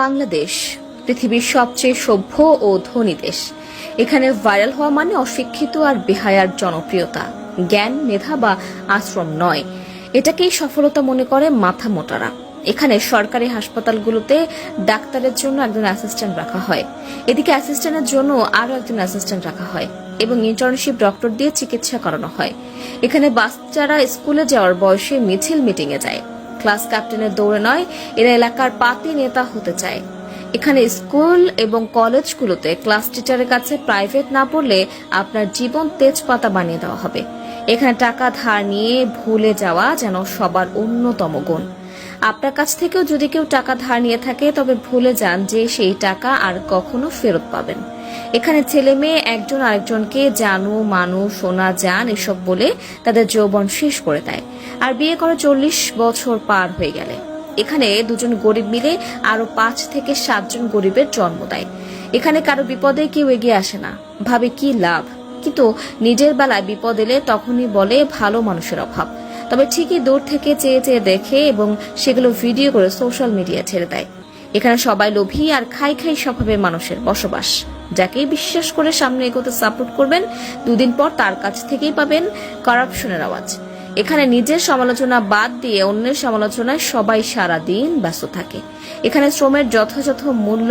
বাংলাদেশ পৃথিবীর সবচেয়ে সভ্য ও ধনী দেশ। এখানে ভাইরাল হওয়া মানে অশিক্ষিত আর বেহায়ার জনপ্রিয়তা, জ্ঞান, মেধা বা আশ্রম নয়। এটাকেই সফলতা মনে করে মাথা মোটারা। এখানে সরকারি হাসপাতালগুলোতে ডাক্তারের জন্য একজন অ্যাসিস্ট্যান্ট রাখা হয়, এদিকে অ্যাসিস্ট্যান্টের জন্য আরো একজন অ্যাসিস্ট্যান্ট রাখা হয় এবং ইন্টার্নশিপ ডক্টর দিয়ে চিকিৎসা করানো হয়। এখানে বাচ্চারা স্কুলে যাওয়ার বয়সে মিছিল মিটিংয়ে যায়, ক্লাস ক্যাপ্টেনের দৌড়ে নয়, এরা এলাকার পাতি নেতা হতে চায়। এখানে স্কুল এবং কলেজগুলোতে ক্লাস টিচারের কাছে প্রাইভেট না পড়লে আপনার জীবন তেজপাতা বানিয়ে দেওয়া হবে। এখানে টাকা ধার নিয়ে ভুলে যাওয়া যেন সবার অন্যতম গুণ। আপনার কাছ থেকেও যদি কেউ টাকা ধার নিয়ে থাকে তবে ভুলে যান যে সেই টাকা আর কখনো ফেরত পাবেন। এখানে ছেলে মেয়ে একজন আরেকজনকে জানু, মানু, সোনা, জান এসব বলে তাদের যৌবন শেষ করে দেয়, আর বিয়ে করে 40 বছর পার হয়ে গেলে এখানে দুজন গরিব মিলে আরো 5 থেকে 7 জন গরিবের জন্ম দেয়। এখানে কারো বিপদে কেউ এগিয়ে আসে না, ভাবে কি লাভ, কিন্তু নিজের বেলায় বিপদ এলে তখনই বলে ভালো মানুষের অভাব। তবে ঠিকই দূর থেকে চেয়ে চেয়ে দেখে এবং সেগুলো ভিডিও করে সোশ্যাল মিডিয়া ছেড়ে দেয়। এখানে সবাই লোভী আর খাই খাই স্বভাবের মানুষের বসবাস। যাকেই বিশ্বাস করে সামনে এগোতে সাপোর্ট করবেন, দুদিন পর তার কাছ থেকেই পাবেন করাপশনের আওয়াজ। এখানে নিজের সমালোচনা বাদ দিয়ে অন্যের সমালোচনায় সবাই সারা দিন ব্যস্ত থাকে। এখানে শ্রমের যথাযথ মূল্য